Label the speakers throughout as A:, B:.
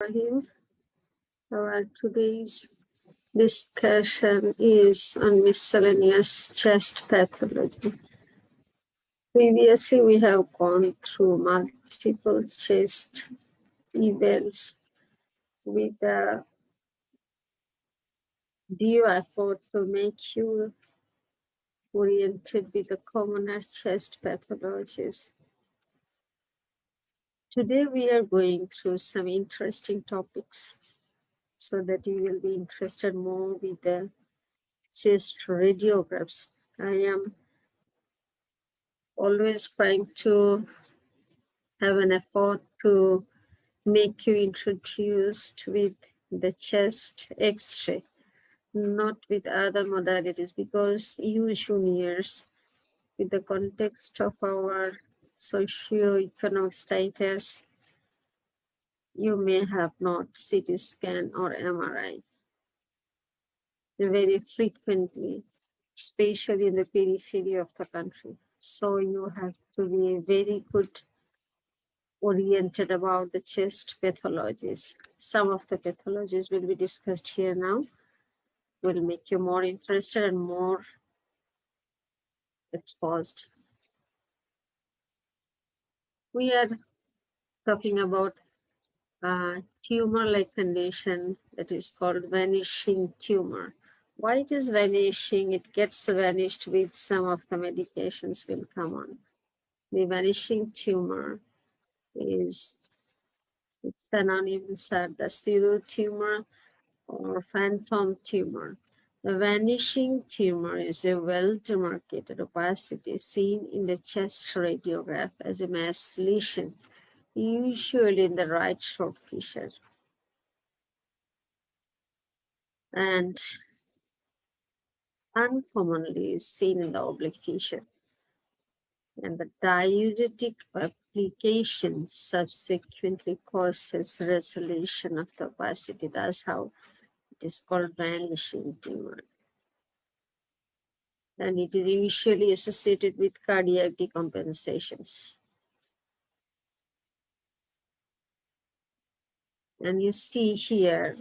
A: him. Our today's discussion is on miscellaneous chest pathology. Previously, we have gone through multiple chest events with the due effort to make you oriented with the commoner chest pathologies. Today, we are going through some interesting topics so that you will be interested more with the chest radiographs. I am always trying to have an effort to make you introduced with the chest X-ray, not with other modalities, because you juniors, with the context of our socio-economic status, you may have not CT scan or MRI very frequently, especially in the periphery of the country. So you have to be very good oriented about the chest pathologies. Some of the pathologies will be discussed here now, will make you more interested and more exposed. We are talking about a tumor-like condition that is called vanishing tumor. Why it is vanishing? It gets vanished with some of the medications will come on. The vanishing tumor is, its synonyms are the 𝑘𝑠𝑖 tumor or phantom tumor. The vanishing tumor is a well-demarcated opacity seen in the chest radiograph as a mass lesion, usually in the right short fissure. And uncommonly is seen in the oblique fissure. And the diuretic application subsequently causes resolution of the opacity. That's how it is called vanishing tumor. And it is usually associated with cardiac decompensations. And you see here,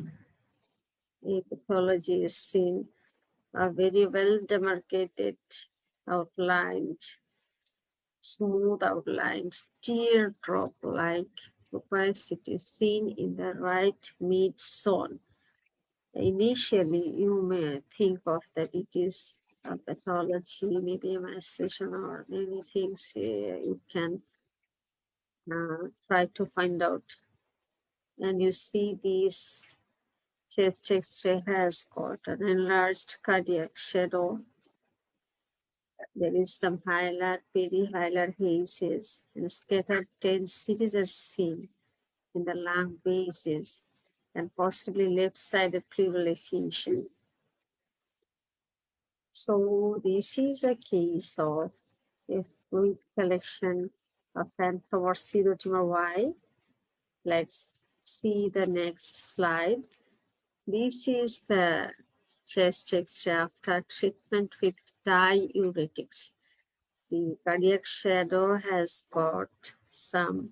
A: a pathology is seen, a very well demarcated, outlined, smooth outlined, teardrop-like opacity seen in the right mid zone. Initially, you may think of that it is a pathology, maybe a mass lesion or many things you can try to find out. And you see these chest X-ray has got an enlarged cardiac shadow. There is some hilar, peri-hilar hazes, and scattered densities are seen in the lung bases and possibly left-sided pleural effusion. So this is a case of a fluid collection of phantom or pseudotumor Y. Let's see the next slide. This is the chest X-ray after treatment with diuretics. The cardiac shadow has got some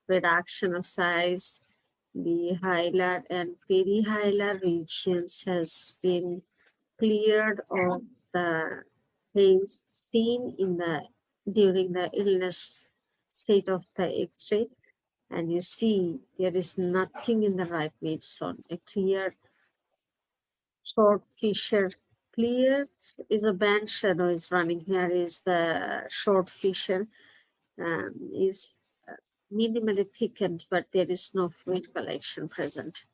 A: reduction of size. The hilar and peri-hilar regions has been cleared of the haze seen in the during the illness state of the X-ray, and you see there is nothing in the right mid zone. A clear short fissure. Clear is a band shadow is running here. Is the short fissure is minimally thickened, but there is no fluid collection present.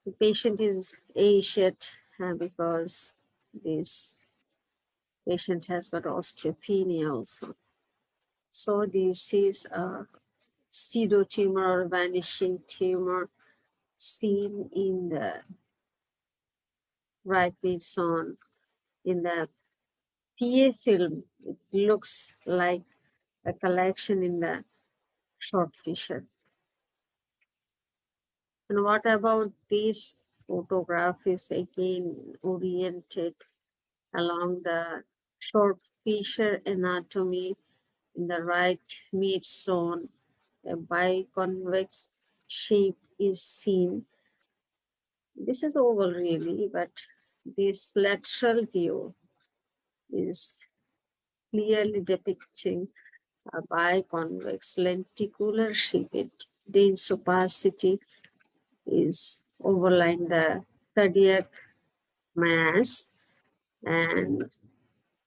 A: The patient is aged because this patient has got osteopenia also. So this is a pseudotumor or vanishing tumor seen in the right mid zone. In the PA film, it looks like a collection in the short fissure. And what about this photograph is again oriented along the short fissure anatomy in the right mid zone. A biconvex shape is seen. This is oval really, but this lateral view is clearly depicting a biconvex lenticular sheath. Dense opacity is overlying the cardiac mass, and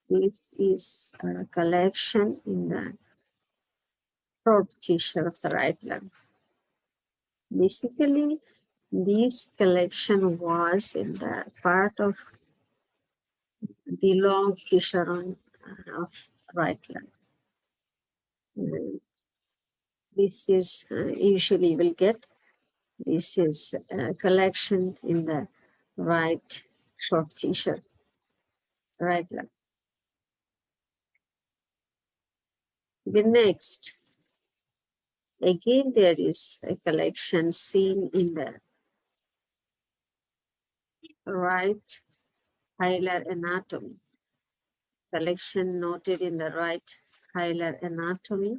A: this is a collection in the throat fissure of the right lung. Basically, this collection was in the part of the long fissure of right lung. And this is usually you will get, this is a collection in the right short fissure, right lung. The next, again there is a collection seen in the right hilar anatomy. Collection noted in the right hilar anatomy,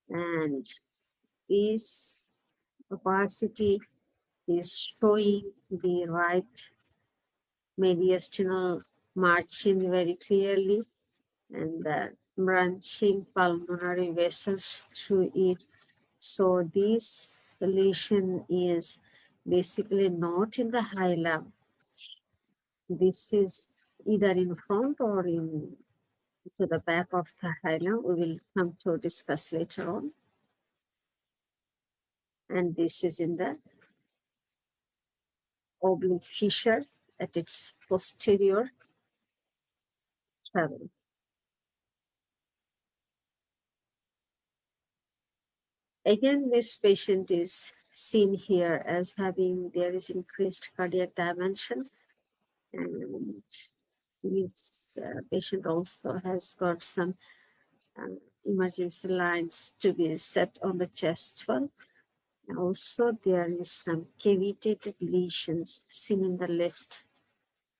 A: and this opacity is showing the right mediastinal margin very clearly, and the branching pulmonary vessels through it. So this lesion is basically not in the hilum. This is either in front or in to the back of the hilum. We will come to discuss later on. And this is in the oblique fissure at its posterior travel. Again, this patient is seen here as having, there is increased cardiac dimension, and this patient also has got some emergency lines to be set on the chest wall. And also there is some cavitated lesions seen in the left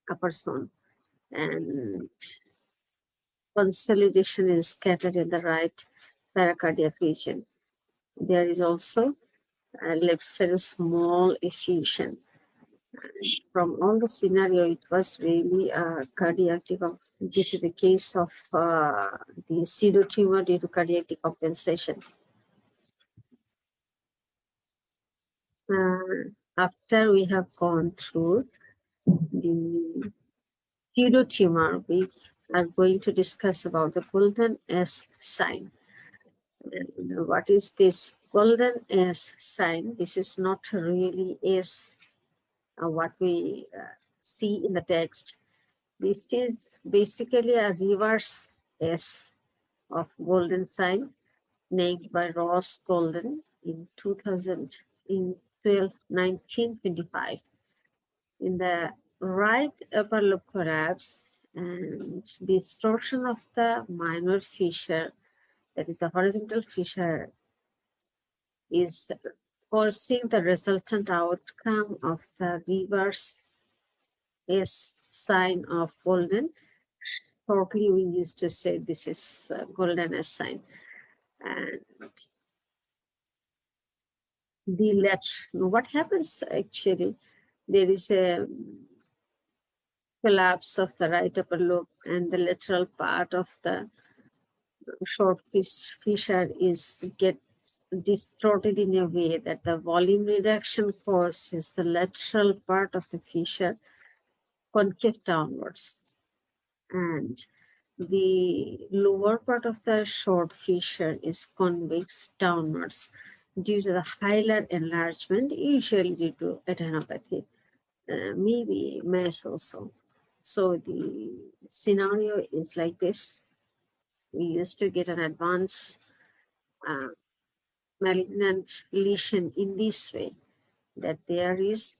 A: upper zone, and consolidation is scattered in the right pericardiac region. There is also a left side small effusion. From all the scenario, it was really a cardiac decompensation. This is a case of the pseudotumor due to cardiac decompensation. After we have gone through the pseudotumor, we are going to discuss about the golden S sign. And what is this golden S sign? This is not really S, what we see in the text. This is basically a reverse S of golden sign named by Ross Golden in 1925. In the right upper lobe collapse and distortion of the minor fissure, that is the horizontal fissure, is causing the resultant outcome of the reverse S sign of golden. Shortly, we used to say this is golden S sign. And the lateral, what happens actually, there is a collapse of the right upper lobe, and the lateral part of the short fissure is gets distorted in a way that the volume reduction causes the lateral part of the fissure concave downwards, and the lower part of the short fissure is convex downwards due to the hilar enlargement, usually due to adenopathy, maybe mass also. So the scenario is like this. We used to get an advanced malignant lesion in this way, that there is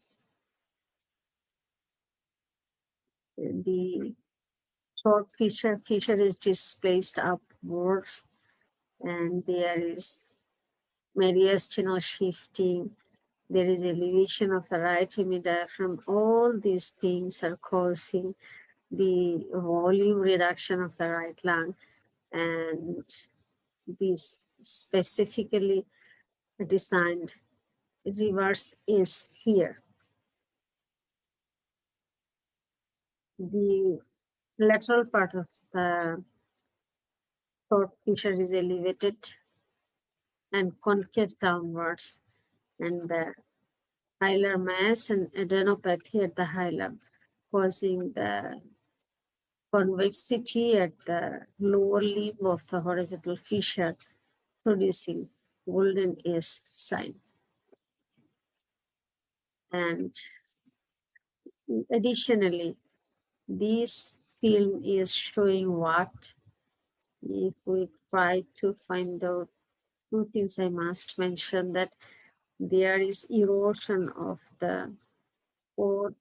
A: the short fissure is displaced upwards, and there is mediastinal shifting, there is elevation of the right hemidiaphragm. All these things are causing the volume reduction of the right lung, and this specifically designed reverse is here. The lateral part of the throat fissure is elevated and concave downwards, and the hilar mass and adenopathy at the hilum, causing the convexity at the lower limb of the horizontal fissure, producing golden S sign. And additionally, this film is showing what? If we try to find out two things, I must mention that there is erosion of the fourth,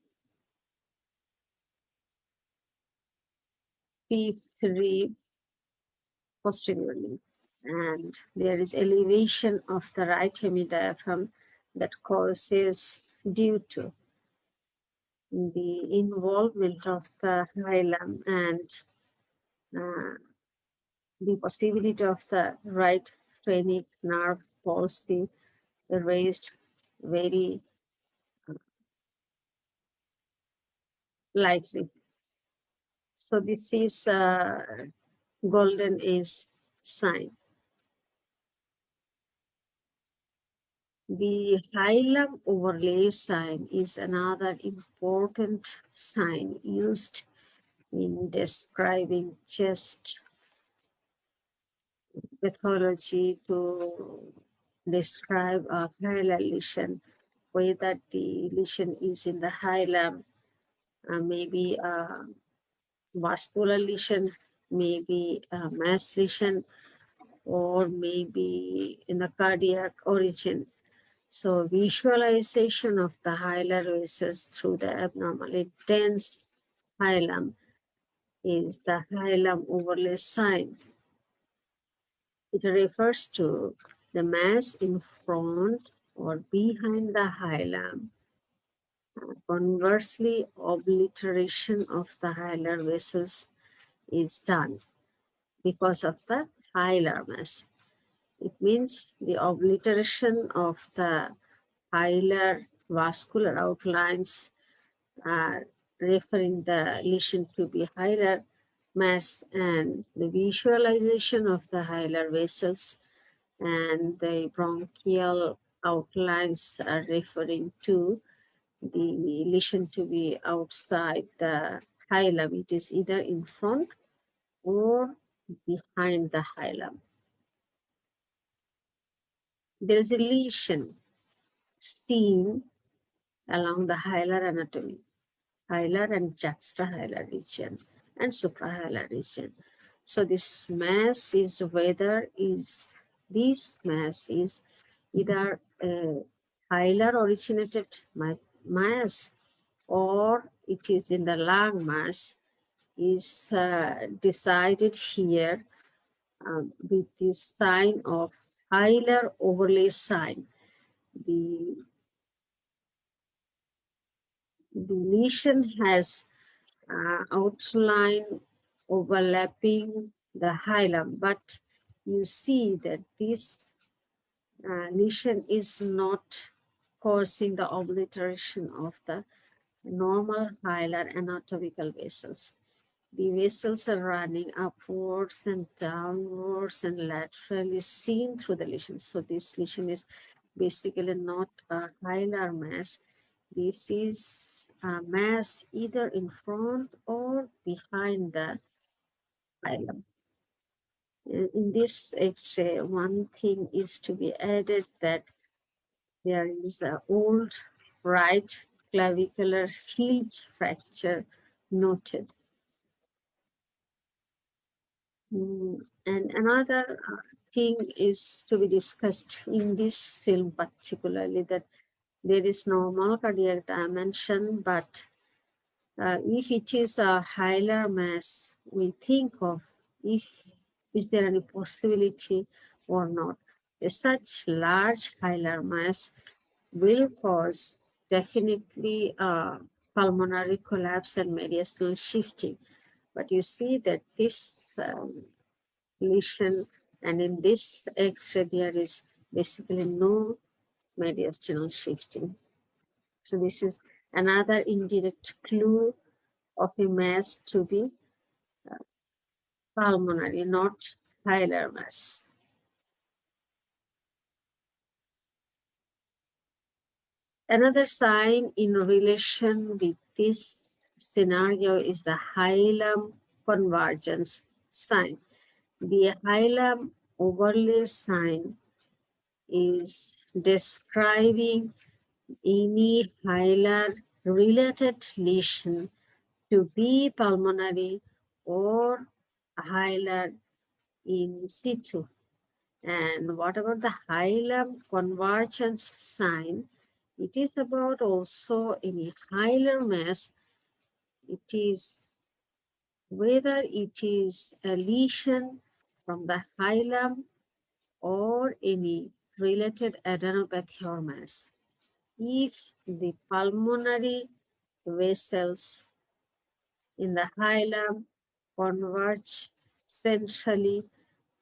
A: fifth rib posteriorly, and there is elevation of the right hemidiaphragm that causes due to the involvement of the hilum and uh, the possibility of the right phrenic nerve palsy raised very lightly. So this is golden age sign. The hilum overlay sign is another important sign used in describing chest pathology to describe a hilar lesion, whether the lesion is in the hilum, maybe a vascular lesion, maybe a mass lesion, or maybe in the cardiac origin. So visualization of the hilar vessels through the abnormally dense hilum is the hilum overlay sign. It refers to the mass in front or behind the hilum. Conversely, obliteration of the hilar vessels is done because of the hilar mass. It means the obliteration of the hilar vascular outlines are referring the lesion to be hilar mass, and the visualization of the hilar vessels and the bronchial outlines are referring to the lesion to be outside the hilum. It is either in front or behind the hilum. There is a lesion seen along the hilar anatomy, hilar and juxtahilar region and suprahilar region. So this mass is this mass is either a hilar originated mass or it is in the lung mass, is decided here with this sign of hilar overlay sign. The lesion has outline overlapping the hilum, but you see that this lesion is not causing the obliteration of the normal hilar anatomical vessels. The vessels are running upwards and downwards and laterally seen through the lesion. So this lesion is basically not a hilar mass. This is a mass either in front or behind the hilum. In this X-ray, one thing is to be added, that there is an old right clavicular hinge fracture noted. And another thing is to be discussed in this film particularly, that there is normal cardiac dimension, but if it is a hilar mass, we think of is there any possibility or not. Such large hilar mass will cause definitely pulmonary collapse and mediastinal shifting. But you see that this lesion, and in this X-ray there is basically no mediastinal shifting. So this is another indirect clue of a mass to be pulmonary, not hilar mass. Another sign in relation with this scenario is the hilum convergence sign. The hilum overlay sign is describing any hilar related lesion to be pulmonary or hilar in situ. And what about the hilum convergence sign? It is about also any hilar mass. It is whether it is a lesion from the hilum or any related adenopathy or mass. If the pulmonary vessels in the hilum converge centrally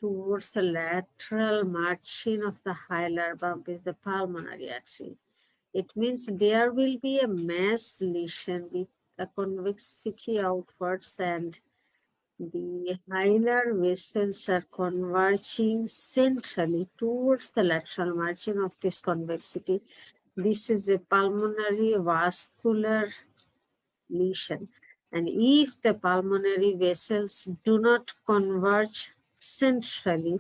A: towards the lateral margin of the hilar bump is the pulmonary artery. It means there will be a mass lesion with a convexity outwards and the hilar vessels are converging centrally towards the lateral margin of this convexity. This is a pulmonary vascular lesion. And if the pulmonary vessels do not converge centrally,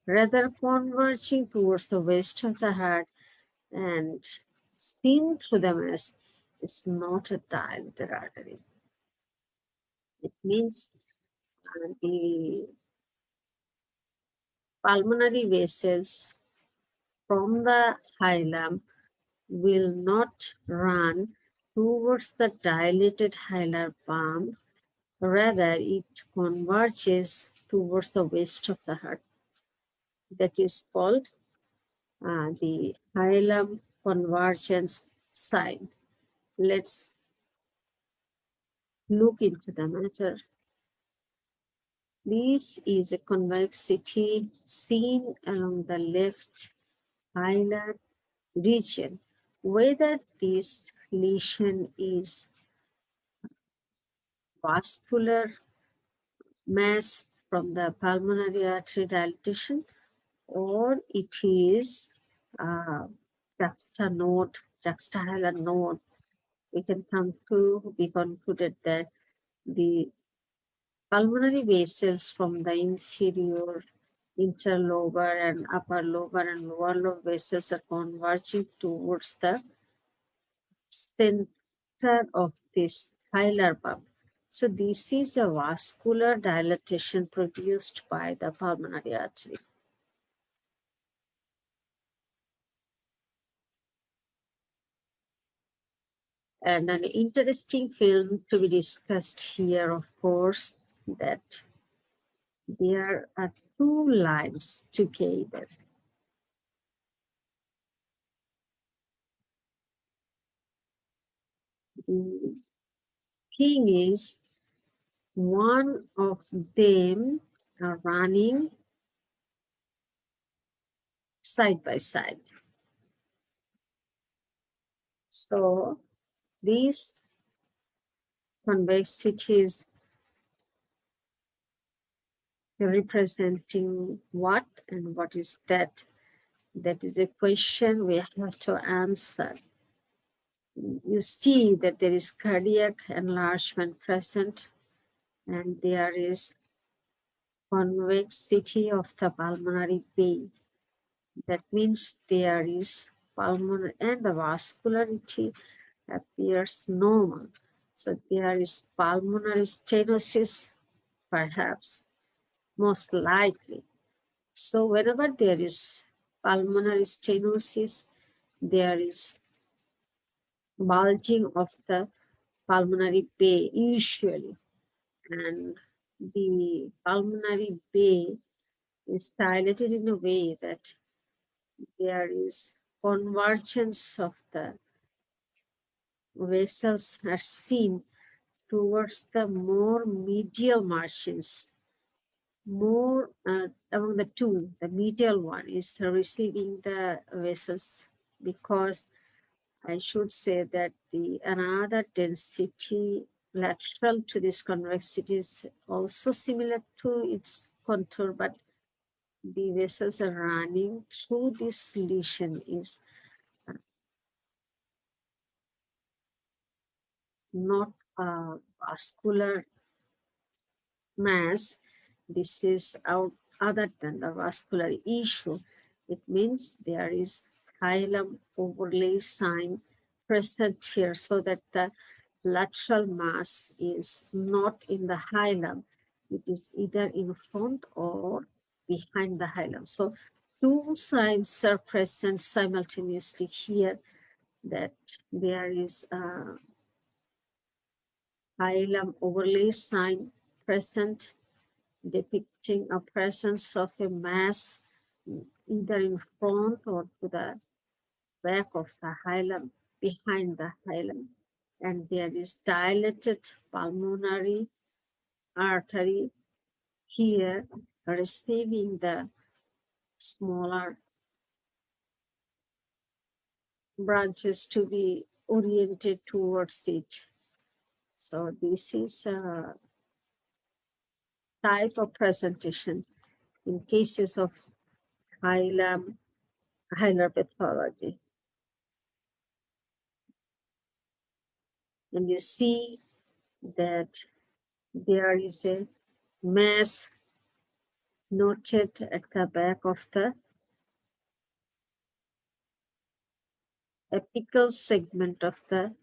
A: rather converging towards the west of the heart and seen through the mass, it's not a dilated artery. It means the pulmonary vessels from the hilum will not run towards the dilated hilar pump, rather it converges towards the west of the heart. That is called the hilum convergence sign. Let's look into the matter. This is a convexity seen along the left hilar region. Whether this lesion is vascular mass from the pulmonary artery dilatation or it is juxtanode, juxtahilar node, we can come to be concluded that the pulmonary vessels from the inferior, interlobar and upper lobar and lower lobe vessels are converging towards the center of this hilar pump. So this is a vascular dilatation produced by the pulmonary artery. And an interesting film to be discussed here, of course, that there are two lines together. The thing is, one of them are running side by side. So these convexities representing what and what is that? That is a question we have to answer. You see that there is cardiac enlargement present and there is convexity of the pulmonary vein. That means there is pulmonary and the vascularity appears normal. So there is pulmonary stenosis, perhaps, most likely. So whenever there is pulmonary stenosis, there is bulging of the pulmonary bay usually. And the pulmonary bay is dilated in a way that there is convergence of the vessels are seen towards the more medial margins. More among the two, the medial one is receiving the vessels because I should say that the another density lateral to this convexity is also similar to its contour, but the vessels are running through this lesion is not a vascular mass. This is out other than the vascular issue. It means there is hilum overlay sign present here, so that the lateral mass is not in the hilum. It is either in front or behind the hilum. So two signs are present simultaneously here, that there is a hilum overlay sign present depicting a presence of a mass either in front or to the back of the hilum, behind the hilum. And there is dilated pulmonary artery here receiving the smaller branches to be oriented towards it. So this is a type of presentation in cases of hilum pathology. And you see that there is a mass noted at the back of the apical segment of the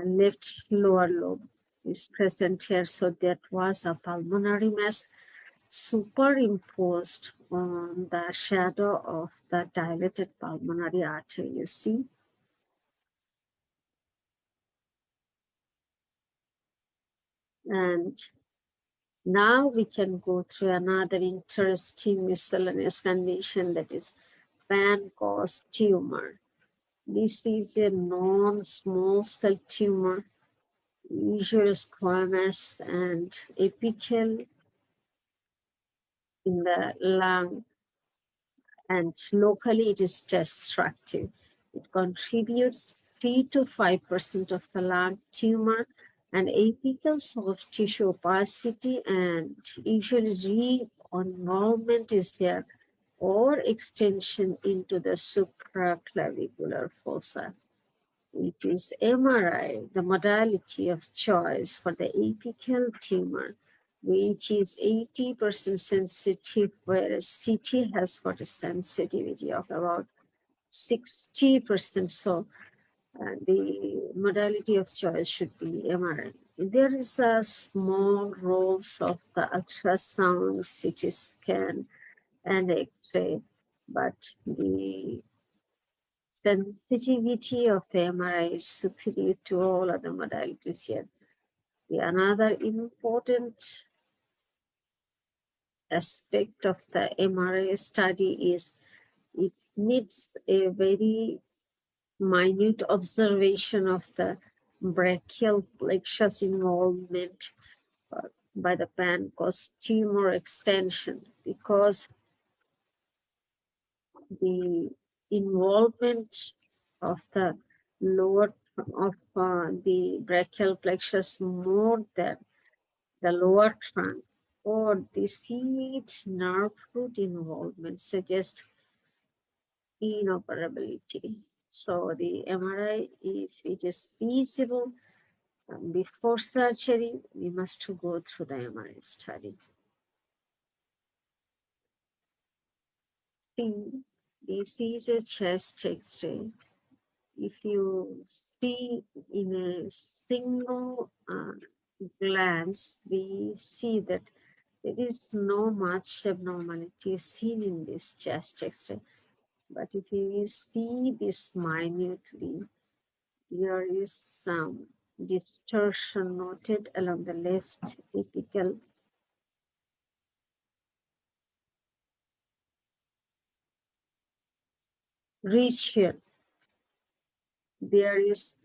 A: left lower lobe is present here. So that was a pulmonary mass superimposed on the shadow of the dilated pulmonary artery, you see. And now we can go through another interesting miscellaneous condition, that is Pancast tumor. This is a non-small cell tumor, usually squamous and apical in the lung, and locally it is destructive. It contributes 3 to 5% of the lung tumor and apical soft tissue opacity, and usually re-involvement is there or extension into the supraclavicular fossa. It is MRI, the modality of choice for the apical tumor, which is 80% sensitive, whereas CT has got a sensitivity of about 60%. So the modality of choice should be MRI. There is a small roles of the ultrasound, CT scan, and X-ray, but the sensitivity of the MRI is superior to all other modalities here. The another important aspect of the MRI study is it needs a very minute observation of the brachial plexus involvement by the Pancast tumor extension, because the involvement of the lower of the brachial plexus more than the lower trunk or the seat nerve root involvement suggests inoperability. So the MRI, if it is feasible before surgery, we must go through the MRI study. See, this is a chest X-ray. If you see in a single glance, we see that there is no much abnormality seen in this chest X-ray. But if you see this minutely, there is some distortion noted along the left apical region. There is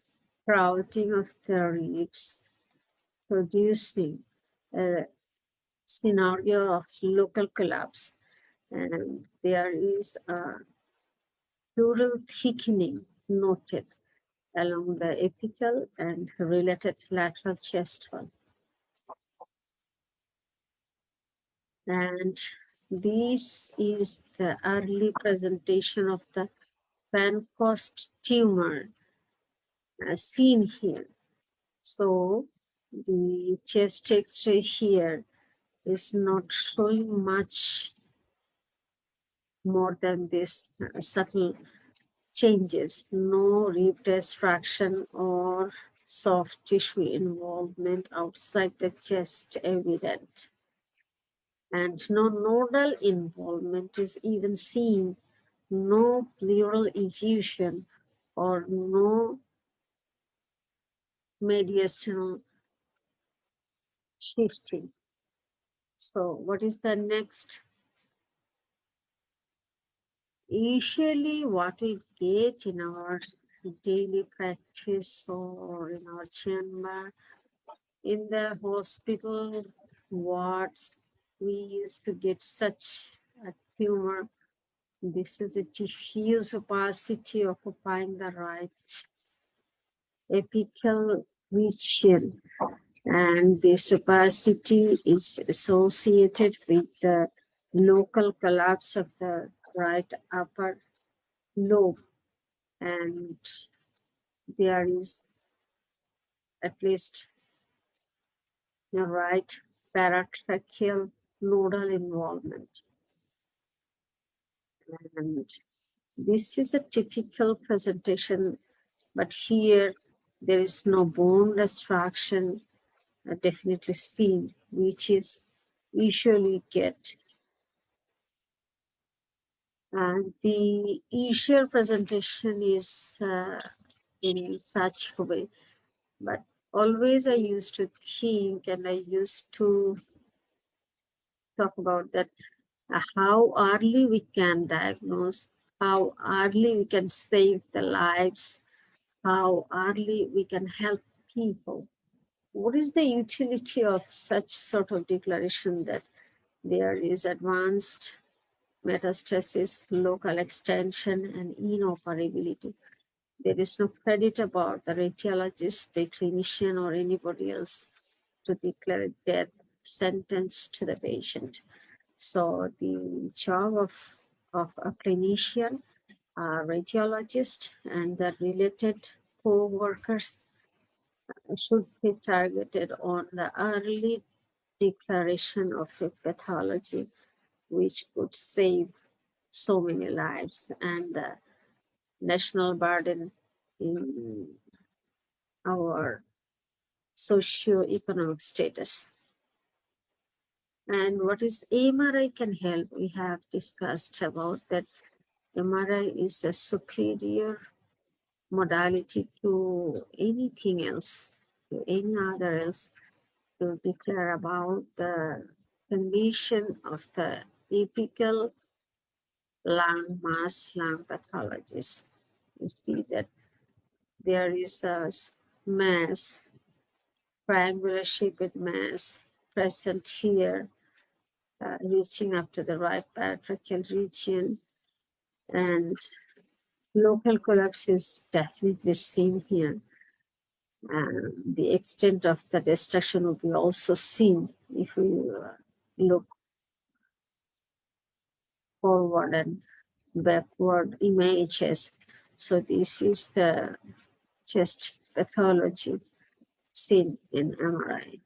A: crowding of the ribs, producing a scenario of local collapse, and there is a pleural thickening noted along the apical and related lateral chest wall. And this is the early presentation of the Pancast tumor seen here. So the chest X-ray here is not showing much more than this subtle changes, no rib fraction or soft tissue involvement outside the chest evident. And no nodal involvement is even seen, no pleural effusion or no mediastinal shifting. So what is the next? Usually what we get in our daily practice or in our chamber, in the hospital wards, we used to get such a tumor. This is a diffuse opacity occupying the right apical region. And this opacity is associated with the local collapse of the right upper lobe. And there is at least a right paratracheal nodal involvement. And this is a typical presentation, but here there is no bone destruction definitely seen, which is usually get. And the usual presentation is in such a way, but always I used to think and I used to talk about that how early we can diagnose, how early we can save the lives, how early we can help people. What is the utility of such sort of declaration that there is advanced metastasis, local extension, and inoperability? There is no credit about the radiologist, the clinician, or anybody else to declare a death sentence to the patient. So the job of a clinician, a radiologist, and the related co-workers should be targeted on the early declaration of a pathology, which could save so many lives and the national burden in our socio-economic status. And what is MRI can help? We have discussed about that MRI is a superior modality to anything else, to any other else, to declare about the condition of the apical lung mass, lung pathologies. You see that there is a mass, triangular shaped mass present here, reaching up to the right paratracheal region, and local collapse is definitely seen here. And the extent of the destruction will be also seen if we look forward and backward images. So this is the chest pathology seen in MRI.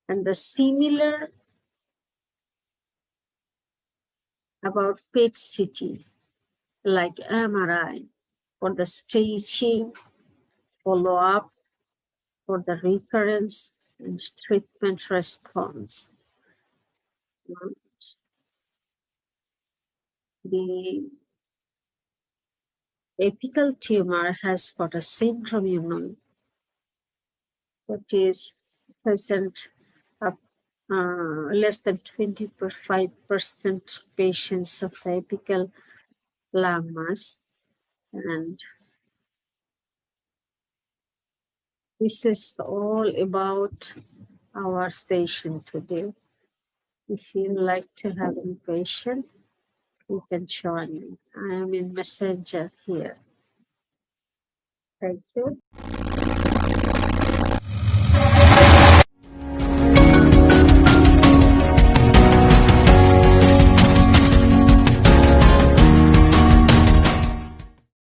A: And the similar about PET-CT, like MRI, for the staging, follow-up, for the recurrence, and treatment response. The apical tumor has got a syndrome, that is present up less than 25% patients of the apical lung mass. And this is all about our session today. If you like to have any question, You can join me. I am in Messenger here. Thank you.